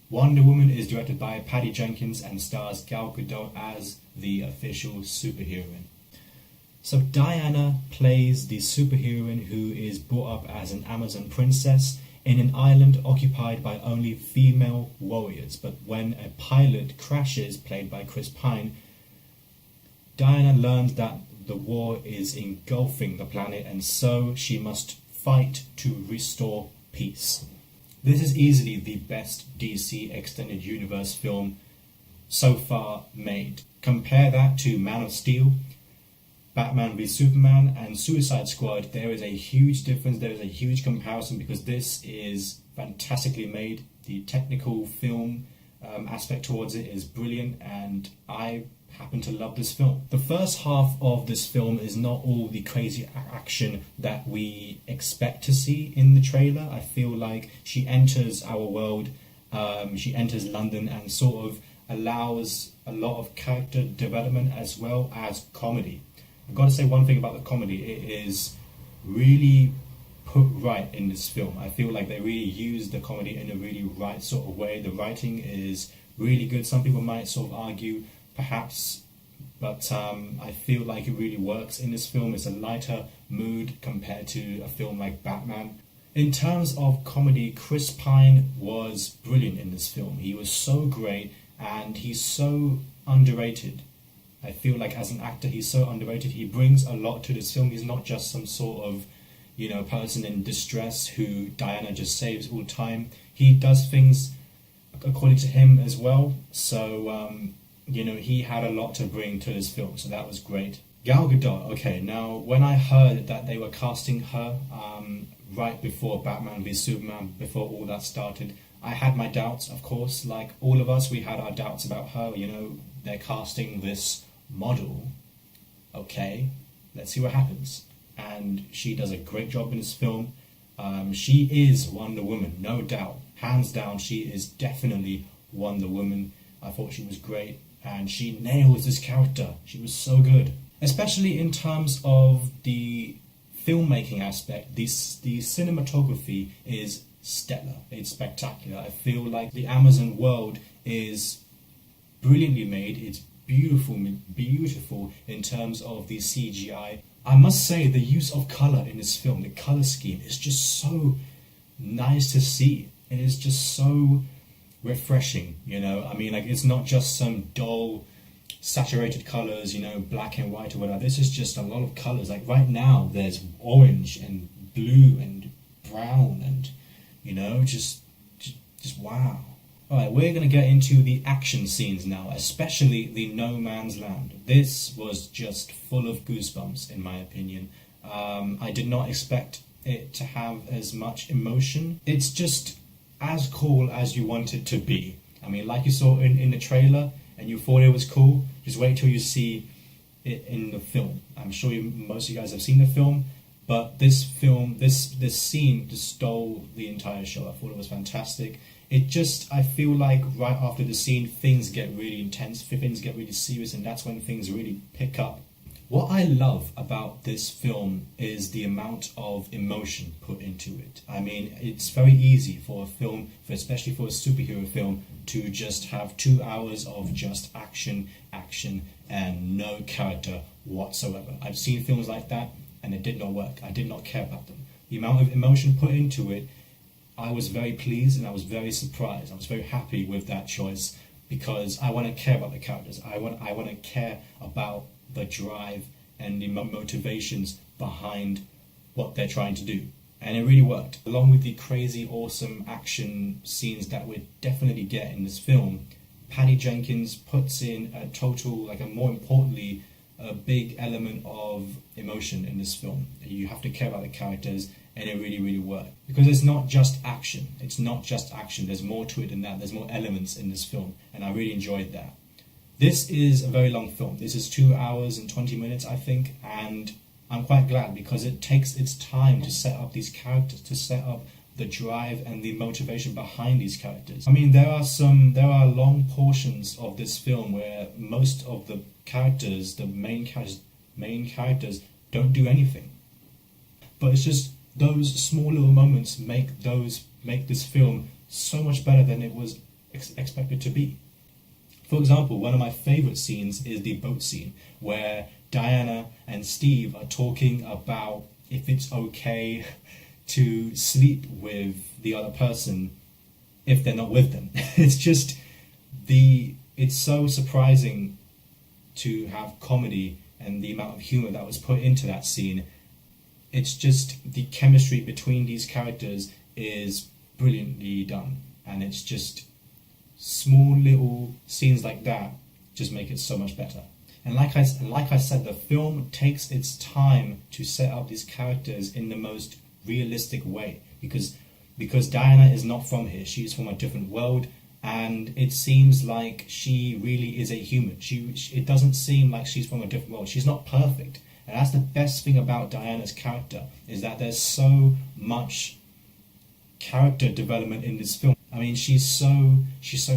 Wonder Woman is directed by Patty Jenkins and stars Gal Gadot as the official superheroine. So Diana plays the superheroine who is brought up as an Amazon princess in an island occupied by only female warriors. But when a pilot crashes, played by Chris Pine, Diana learns that the war is engulfing the planet, and so she must fight to restore peace. This is easily the best DC Extended Universe film so far made. Compare that to Man of Steel, Batman v Superman, and Suicide Squad. There is a huge difference, there is a huge comparison, because this is fantastically made. The technical film aspect towards it is brilliant, and I happen to love this film. The first half of this film is not all the crazy action that we expect to see in the trailer. I feel like she enters our world, she enters London, and sort of allows a lot of character development as well as comedy. I've got to say one thing about the comedy: it is really put right in this film. I feel like they really use the comedy in a really right sort of way. The writing is really good. Some people might sort of argue perhaps, but I feel like it really works in this film. It's a lighter mood compared to a film like Batman. In terms of comedy, Chris Pine was brilliant in this film. He was so great, and he's so underrated. I feel like as an actor, he's so underrated. He brings a lot to this film. He's not just some sort of, person in distress who Diana just saves all the time. He does things according to him as well. So, he had a lot to bring to this film, so that was great. Gal Gadot, okay, now when I heard that they were casting her right before Batman v Superman, before all that started, I had my doubts, of course. Like all of us, we had our doubts about her. They're casting this model. Okay, let's see what happens. And she does a great job in this film. She is Wonder Woman, no doubt. Hands down, she is definitely Wonder Woman. I thought she was great, and she nails this character. She was so good. Especially in terms of the filmmaking aspect, the cinematography is stellar. It's spectacular. I feel like the Amazon world is brilliantly made. It's beautiful in terms of the CGI. I must say the use of color in this film, the color scheme, is just so nice to see. It is just so refreshing, it's not just some dull saturated colors, black and white or whatever. This is just a lot of colors. Like right now there's orange and blue and brown and just wow. Alright, we're going to get into the action scenes now, especially the No Man's Land. This was just full of goosebumps, in my opinion. I did not expect it to have as much emotion. It's just as cool as you want it to be. Like you saw in the trailer, and you thought it was cool, just wait till you see it in the film. I'm sure most of you guys have seen the film, but this scene just stole the entire show. I thought it was fantastic. I feel like right after the scene, things get really intense, things get really serious, and that's when things really pick up. What I love about this film is the amount of emotion put into it. It's very easy for a film, especially for a superhero film, to just have 2 hours of just action, and no character whatsoever. I've seen films like that, and it did not work. I did not care about them. The amount of emotion put into it, I was very pleased and I was very surprised. I was very happy with that choice, because I want to care about the characters. I want to care about the drive and the motivations behind what they're trying to do. And it really worked. Along with the crazy, awesome action scenes that we definitely get in this film, Patty Jenkins puts in more importantly, a big element of emotion in this film. You have to care about the characters, and it really, really worked. Because it's not just action. There's more to it than that. There's more elements in this film, and I really enjoyed that. This is a very long film. This is 2 hours and 20 minutes, I think, and I'm quite glad, because it takes its time to set up these characters, to set up the drive and the motivation behind these characters. There are long portions of this film where most of the characters, the main characters, don't do anything. But it's just those small little moments make this film so much better than it expected to be. For example, one of my favourite scenes is the boat scene where Diana and Steve are talking about if it's okay to sleep with the other person if they're not with them. It's so surprising to have comedy and the amount of humour that was put into that scene. It's just the chemistry between these characters is brilliantly done, and it's just small little scenes like that just make it so much better. And like I said, the film takes its time to set up these characters in the most realistic way, because Diana is not from here. She's from a different world, and it seems like she really is a human. It doesn't seem like she's from a different world. She's not perfect, and that's the best thing about Diana's character, is that there's so much character development in this film. I mean, she's so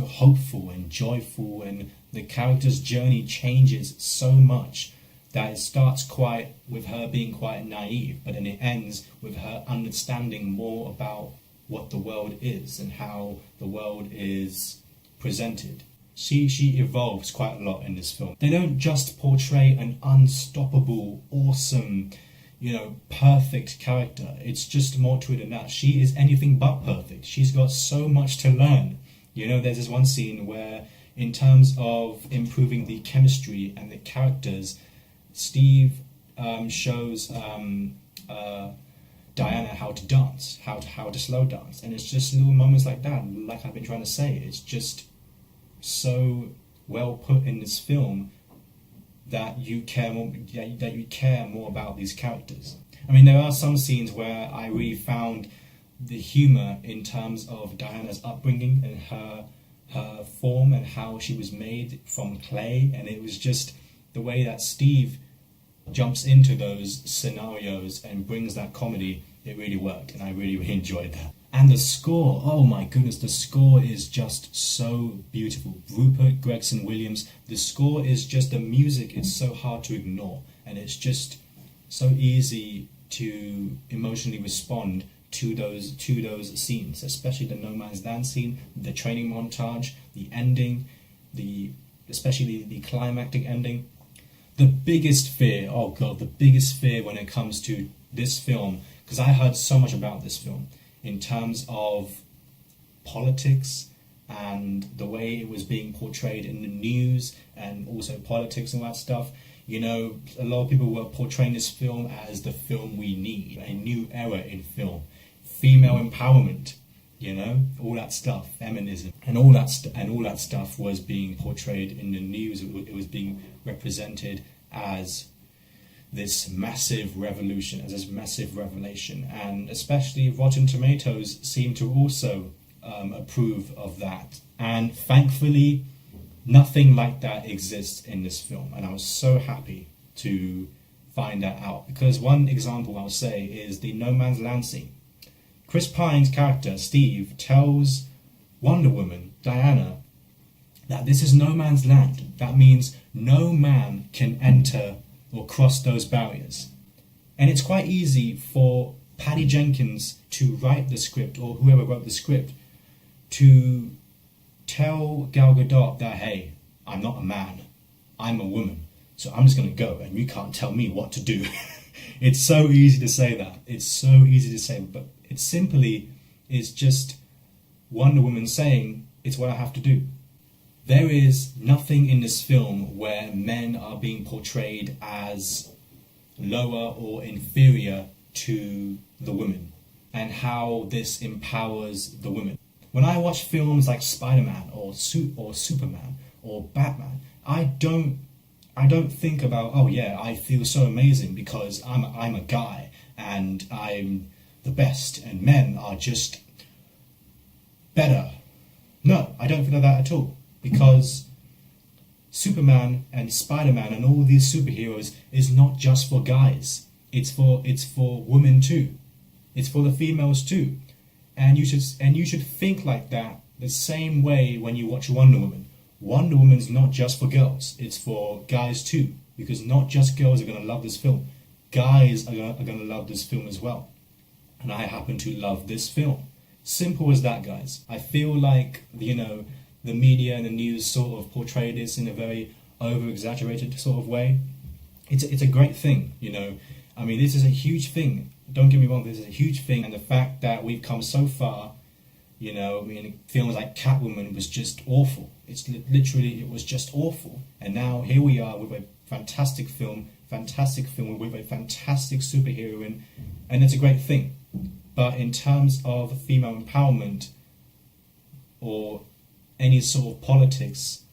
hopeful and joyful, and the character's journey changes so much that it starts quite with her being quite naive, but then it ends with her understanding more about what the world is and how the world is presented. She evolves quite a lot in this film. They don't just portray an unstoppable, awesome, perfect character. It's just more to it than that. She is anything but perfect. She's got so much to learn. There's this one scene where, in terms of improving the chemistry and the characters, Steve shows Diana how to dance, how to slow dance, and it's just little moments like that. Like I've been trying to say, it's just so well put in this film that you care more about these characters. I mean, there are some scenes where I really found the humour in terms of Diana's upbringing and her form and how she was made from clay, and it was just the way that Steve jumps into those scenarios and brings that comedy. It really worked, and I really enjoyed that. And the score, oh my goodness, the score is just so beautiful. Rupert Gregson-Williams, the score is just, the music is so hard to ignore, and it's just so easy to emotionally respond to those scenes, especially the No Man's Land scene, the training montage, the ending, especially the climactic ending. The biggest fear, oh god, the biggest fear when it comes to this film, because I heard so much about this film in terms of politics and the way it was being portrayed in the news, and also politics and all that stuff. A lot of people were portraying this film as the film we need, a new era in film, female empowerment, all that stuff, feminism, and all that stuff was being portrayed in the news. It was being represented as this massive revolution, as this massive revelation, and especially Rotten Tomatoes seem to also approve of that. And thankfully, nothing like that exists in this film, and I was so happy to find that out, because one example I'll say is the No Man's Land scene. Chris Pine's character, Steve, tells Wonder Woman, Diana, that this is no man's land. That means no man can enter or cross those barriers. And it's quite easy for Patty Jenkins to write the script, or whoever wrote the script, to tell Gal Gadot that, hey, I'm not a man, I'm a woman, so I'm just going to go and you can't tell me what to do. It's so easy to say that. It's so easy to say, but it simply is just Wonder Woman saying, it's what I have to do. There is nothing in this film where men are being portrayed as lower or inferior to the women, and how this empowers the women. When I watch films like Spider-Man or Superman or Batman, I don't think about, oh yeah, I feel so amazing because I'm a guy and I'm the best and men are just better. No, I don't feel like that at all, because Superman and Spider-Man and all these superheroes is not just for guys. It's for women too. It's for the females too. And you should think like that the same way when you watch Wonder Woman. Wonder Woman's not just for girls, it's for guys too, because not just girls are going to love this film. Guys are going to love this film as well. And I happen to love this film. Simple as that, guys. I feel like, the media and the news sort of portray this in a very over-exaggerated sort of way. It's a great thing, you know. I mean, this is a huge thing. Don't get me wrong, this is a huge thing. And the fact that we've come so far, you know, I mean, films like Catwoman was just awful. It's literally, it was just awful. And now here we are with a fantastic film with a fantastic superheroine, and it's a great thing. But in terms of female empowerment or any sort of politics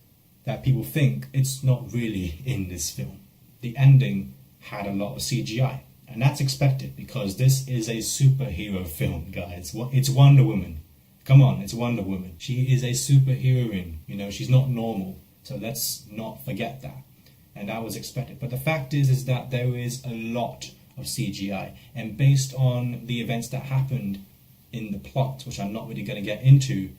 that people think, it's not really in this film. The ending had a lot of CGI, and that's expected because this is a superhero film, guys. It's Wonder Woman. Come on, it's Wonder Woman. She is a superheroine, you know, she's not normal. So let's not forget that. And that was expected. But the fact is that there is a lot of CGI. And based on the events that happened in the plot, which I'm not really going to get into,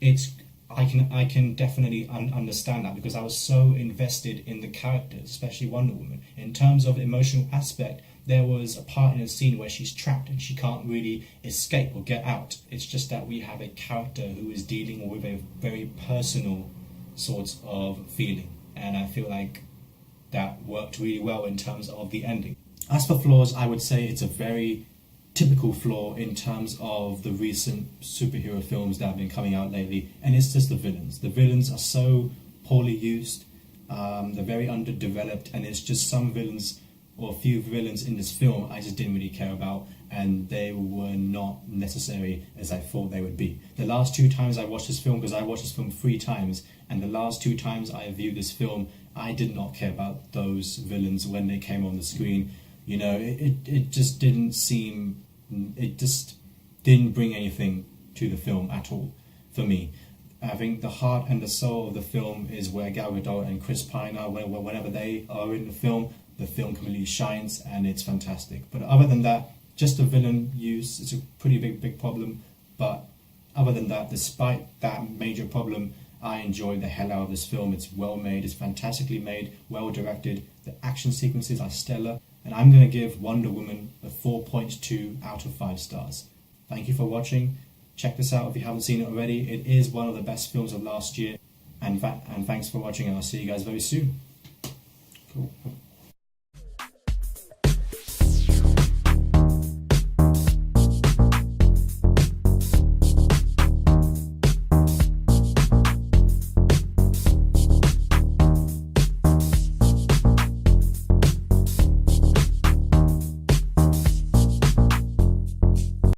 I can definitely understand that because I was so invested in the characters, especially Wonder Woman. In terms of emotional aspect, there was a part in the scene where she's trapped and she can't really escape or get out. It's just that we have a character who is dealing with a very personal sort of feeling. And I feel like that worked really well in terms of the ending. As for flaws, I would say it's a very typical flaw in terms of the recent superhero films that have been coming out lately, and it's just the villains. The villains are so poorly used, they're very underdeveloped, and it's just some villains or a few villains in this film I just didn't really care about, and they were not necessary as I thought they would be. The last 2 times I watched this film, because I watched this film 3 times, and the last 2 times I viewed this film, I did not care about those villains when they came on the screen. You know, it just didn't seem, it just didn't bring anything to the film at all for me. I think the heart and the soul of the film is where Gal Gadot and Chris Pine are. Whenever they are in the film completely shines and it's fantastic. But other than that, just the villain use is a pretty big problem. But other than that, despite that major problem, I enjoyed the hell out of this film. It's well made, it's fantastically made, well directed. The action sequences are stellar. And I'm going to give Wonder Woman a 4.2 out of 5 stars. Thank you for watching. Check this out if you haven't seen it already. It is one of the best films of last year. And thanks for watching, and I'll see you guys very soon. Cool.